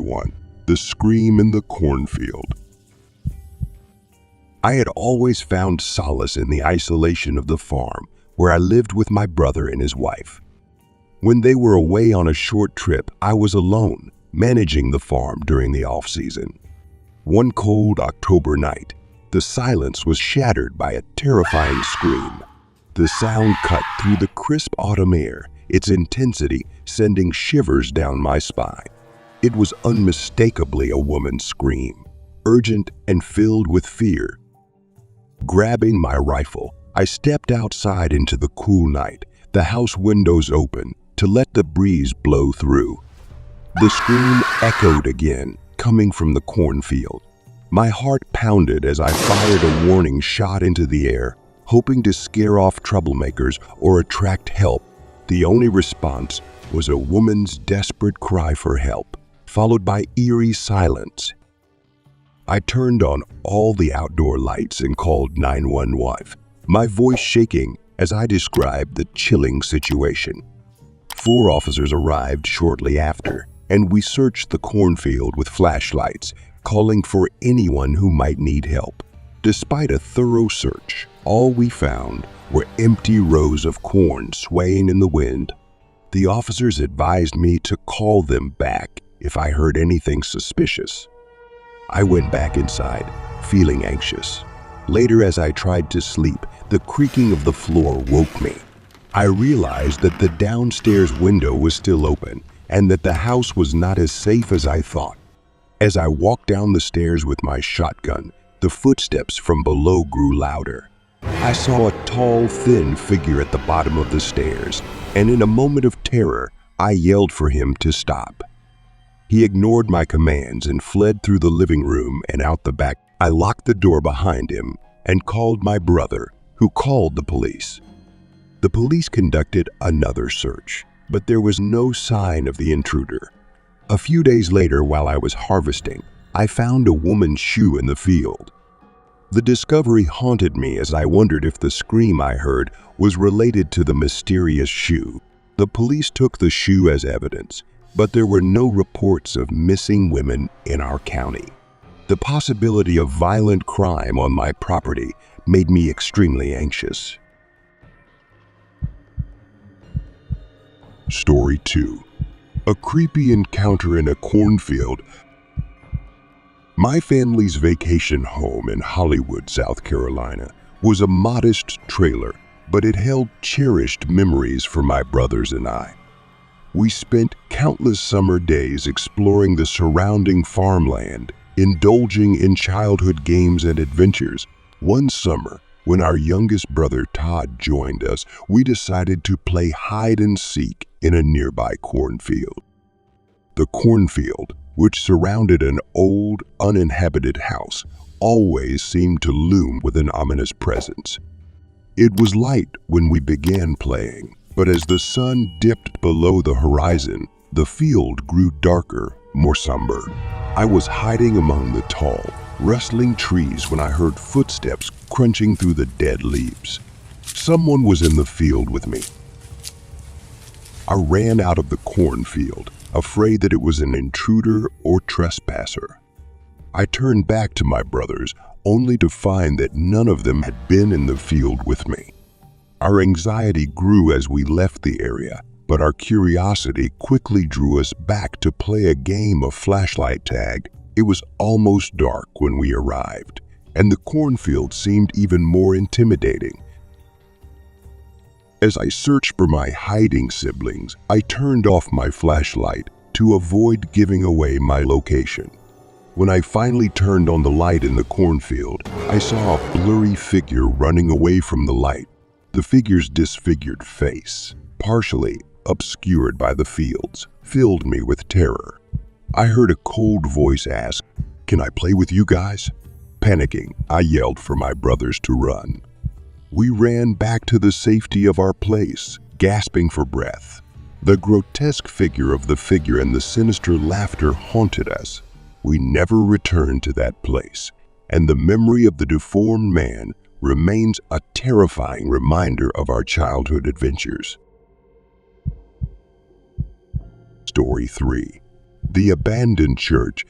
1. The Scream in the Cornfield. I had always found solace in the isolation of the farm, where I lived with my brother and his wife. When they were away on a short trip, I was alone, managing the farm during the off-season. One cold October night, the silence was shattered by a terrifying scream. The sound cut through the crisp autumn air, its intensity sending shivers down my spine. It was unmistakably a woman's scream, urgent and filled with fear. Grabbing my rifle, I stepped outside into the cool night, the house windows open, to let the breeze blow through. The scream echoed again, coming from the cornfield. My heart pounded as I fired a warning shot into the air, hoping to scare off troublemakers or attract help. The only response was a woman's desperate cry for help, followed by eerie silence. I turned on all the outdoor lights and called 911, my voice shaking as I described the chilling situation. 4 officers arrived shortly after, and we searched the cornfield with flashlights, calling for anyone who might need help. Despite a thorough search, all we found were empty rows of corn swaying in the wind. The officers advised me to call them back if I heard anything suspicious. I went back inside, feeling anxious. Later, as I tried to sleep, the creaking of the floor woke me. I realized that the downstairs window was still open and that the house was not as safe as I thought. As I walked down the stairs with my shotgun, the footsteps from below grew louder. I saw a tall, thin figure at the bottom of the stairs, and in a moment of terror, I yelled for him to stop. He ignored my commands and fled through the living room and out the back. I locked the door behind him and called my brother, who called the police. The police conducted another search, but there was no sign of the intruder. A few days later, while I was harvesting, I found a woman's shoe in the field. The discovery haunted me as I wondered if the scream I heard was related to the mysterious shoe. The police took the shoe as evidence, but there were no reports of missing women in our county. The possibility of violent crime on my property made me extremely anxious. Story 2. A creepy encounter in a cornfield. My family's vacation home in Hollywood, South Carolina, was a modest trailer, but it held cherished memories for my brothers and I. We spent countless summer days exploring the surrounding farmland, indulging in childhood games and adventures. One summer, when our youngest brother Todd joined us, we decided to play hide and seek in a nearby cornfield. The cornfield, which surrounded an old, uninhabited house, always seemed to loom with an ominous presence. It was light when we began playing, but as the sun dipped below the horizon, the field grew darker, more somber. I was hiding among the tall, rustling trees when I heard footsteps crunching through the dead leaves. Someone was in the field with me. I ran out of the cornfield, afraid that it was an intruder or trespasser. I turned back to my brothers, only to find that none of them had been in the field with me. Our anxiety grew as we left the area, but our curiosity quickly drew us back to play a game of flashlight tag. It was almost dark when we arrived, and the cornfield seemed even more intimidating. As I searched for my hiding siblings, I turned off my flashlight to avoid giving away my location. When I finally turned on the light in the cornfield, I saw a blurry figure running away from the light. The figure's disfigured face, partially obscured by the fields, filled me with terror. I heard a cold voice ask, "Can I play with you guys?" Panicking, I yelled for my brothers to run. We ran back to the safety of our place, gasping for breath. The grotesque figure of the figure and the sinister laughter haunted us. We never returned to that place, and the memory of the deformed man remains a terrifying reminder of our childhood adventures. Story 3. The abandoned church.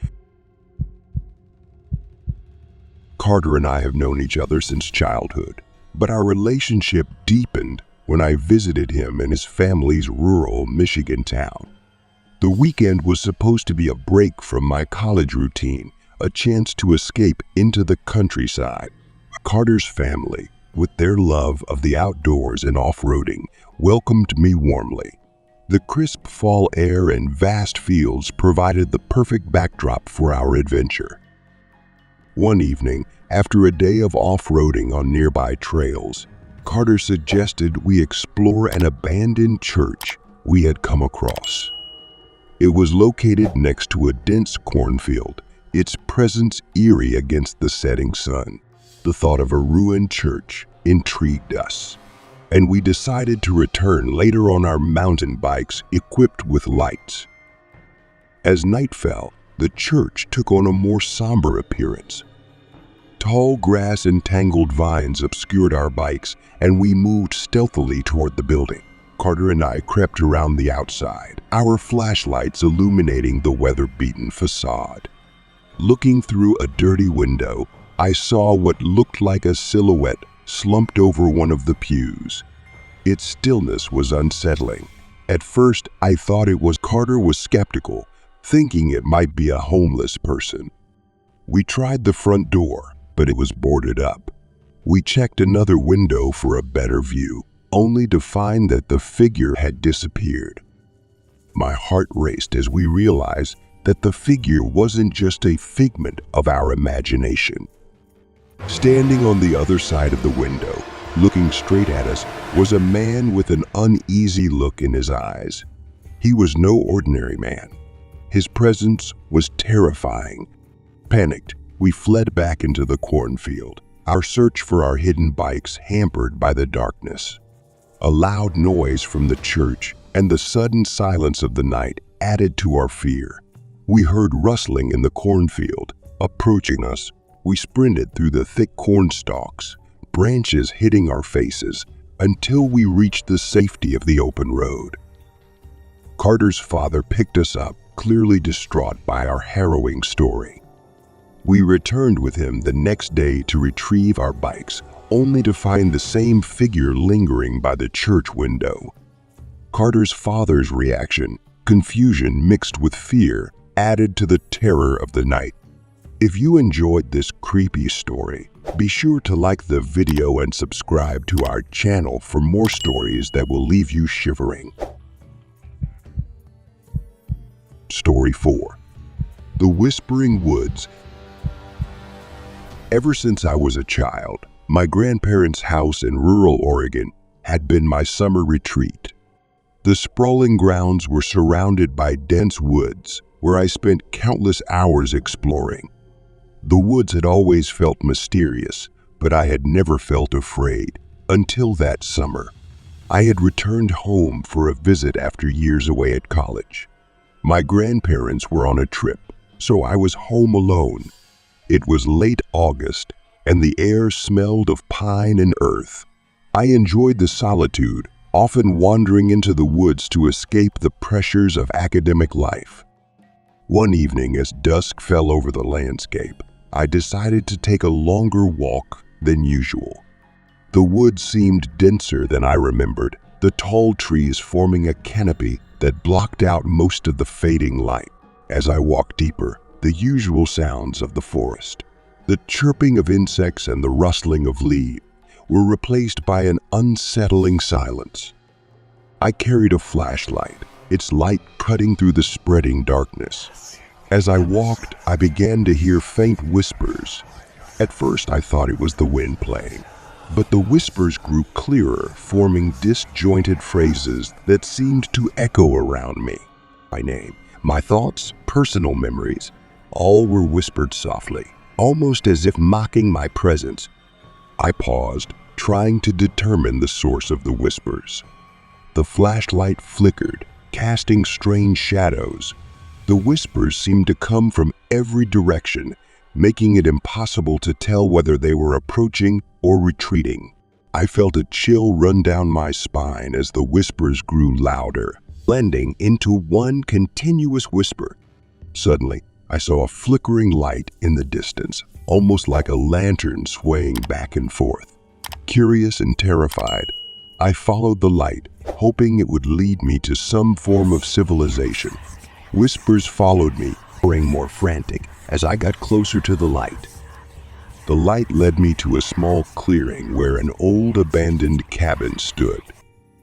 Carter and I have known each other since childhood, but our relationship deepened when I visited him in his family's rural Michigan town. The weekend was supposed to be a break from my college routine, a chance to escape into the countryside. Carter's family, with their love of the outdoors and off-roading, welcomed me warmly. The crisp fall air and vast fields provided the perfect backdrop for our adventure. One evening, after a day of off-roading on nearby trails, Carter suggested we explore an abandoned church we had come across. It was located next to a dense cornfield, its presence eerie against the setting sun. The thought of a ruined church intrigued us, and we decided to return later on our mountain bikes equipped with lights. As night fell, the church took on a more somber appearance. Tall grass and tangled vines obscured our bikes, and we moved stealthily toward the building. Carter and I crept around the outside, our flashlights illuminating the weather-beaten facade. Looking through a dirty window, I saw what looked like a silhouette slumped over one of the pews. Its stillness was unsettling. At first, I thought it was Carter was skeptical, thinking it might be a homeless person. We tried the front door, but it was boarded up. We checked another window for a better view, only to find that the figure had disappeared. My heart raced as we realized that the figure wasn't just a figment of our imagination. Standing on the other side of the window, looking straight at us, was a man with an uneasy look in his eyes. He was no ordinary man. His presence was terrifying. Panicked, we fled back into the cornfield, our search for our hidden bikes hampered by the darkness. A loud noise from the church and the sudden silence of the night added to our fear. We heard rustling in the cornfield, approaching us. We sprinted through the thick corn stalks, branches hitting our faces, until we reached the safety of the open road. Carter's father picked us up, clearly distraught by our harrowing story. We returned with him the next day to retrieve our bikes, only to find the same figure lingering by the church window. Carter's father's reaction, confusion mixed with fear, added to the terror of the night. If you enjoyed this creepy story, be sure to like the video and subscribe to our channel for more stories that will leave you shivering. Story 4. The Whispering Woods. Ever since I was a child, my grandparents' house in rural Oregon had been my summer retreat. The sprawling grounds were surrounded by dense woods, where I spent countless hours exploring. The woods had always felt mysterious, but I had never felt afraid until that summer. I had returned home for a visit after years away at college. My grandparents were on a trip, so I was home alone. It was late August, and the air smelled of pine and earth. I enjoyed the solitude, often wandering into the woods to escape the pressures of academic life. One evening, as dusk fell over the landscape, I decided to take a longer walk than usual. The woods seemed denser than I remembered, the tall trees forming a canopy that blocked out most of the fading light. As I walked deeper, the usual sounds of the forest, the chirping of insects and the rustling of leaves, were replaced by an unsettling silence. I carried a flashlight, its light cutting through the spreading darkness. As I walked, I began to hear faint whispers. At first, I thought it was the wind playing, but the whispers grew clearer, forming disjointed phrases that seemed to echo around me. My name, my thoughts, personal memories, all were whispered softly, almost as if mocking my presence. I paused, trying to determine the source of the whispers. The flashlight flickered, casting strange shadows. The whispers seemed to come from every direction, making it impossible to tell whether they were approaching or retreating. I felt a chill run down my spine as the whispers grew louder, blending into one continuous whisper. Suddenly, I saw a flickering light in the distance, almost like a lantern swaying back and forth. Curious and terrified, I followed the light, hoping it would lead me to some form of civilization. Whispers followed me, growing more frantic as I got closer to the light. The light led me to a small clearing where an old abandoned cabin stood.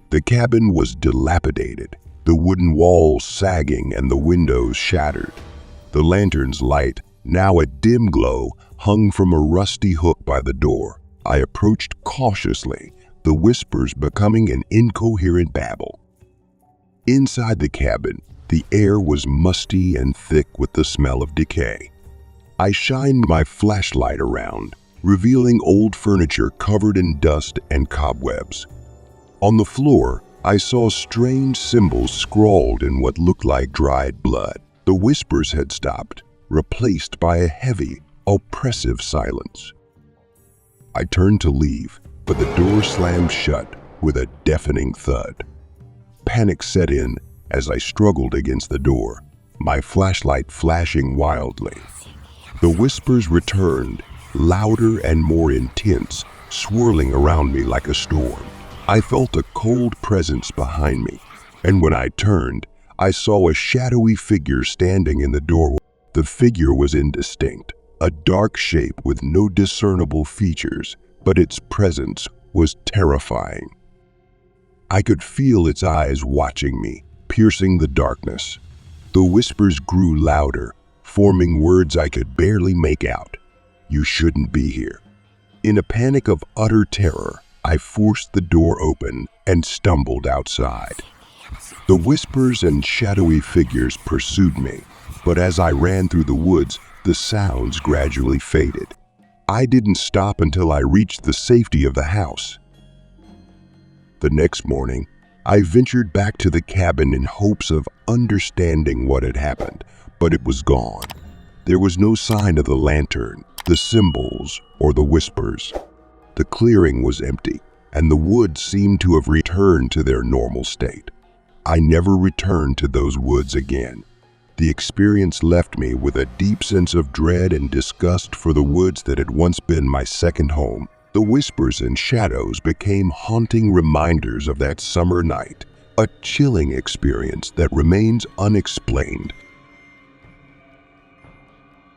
The cabin was dilapidated, the wooden walls sagging and the windows shattered. The lantern's light, now a dim glow, hung from a rusty hook by the door. I approached cautiously, the whispers becoming an incoherent babble. Inside the cabin, the air was musty and thick with the smell of decay. I shined my flashlight around, revealing old furniture covered in dust and cobwebs. On the floor, I saw strange symbols scrawled in what looked like dried blood. The whispers had stopped, replaced by a heavy, oppressive silence. I turned to leave, but the door slammed shut with a deafening thud. Panic set in as I struggled against the door, my flashlight flashing wildly. The whispers returned, louder and more intense, swirling around me like a storm. I felt a cold presence behind me, and when I turned, I saw a shadowy figure standing in the doorway. The figure was indistinct, a dark shape with no discernible features, but its presence was terrifying. I could feel its eyes watching me, piercing the darkness. The whispers grew louder, forming words I could barely make out. "You shouldn't be here." In a panic of utter terror, I forced the door open and stumbled outside. The whispers and shadowy figures pursued me, but as I ran through the woods, the sounds gradually faded. I didn't stop until I reached the safety of the house. The next morning, I ventured back to the cabin in hopes of understanding what had happened, but it was gone. There was no sign of the lantern, the symbols, or the whispers. The clearing was empty, and the woods seemed to have returned to their normal state. I never returned to those woods again. The experience left me with a deep sense of dread and disgust for the woods that had once been my second home. The whispers and shadows became haunting reminders of that summer night, a chilling experience that remains unexplained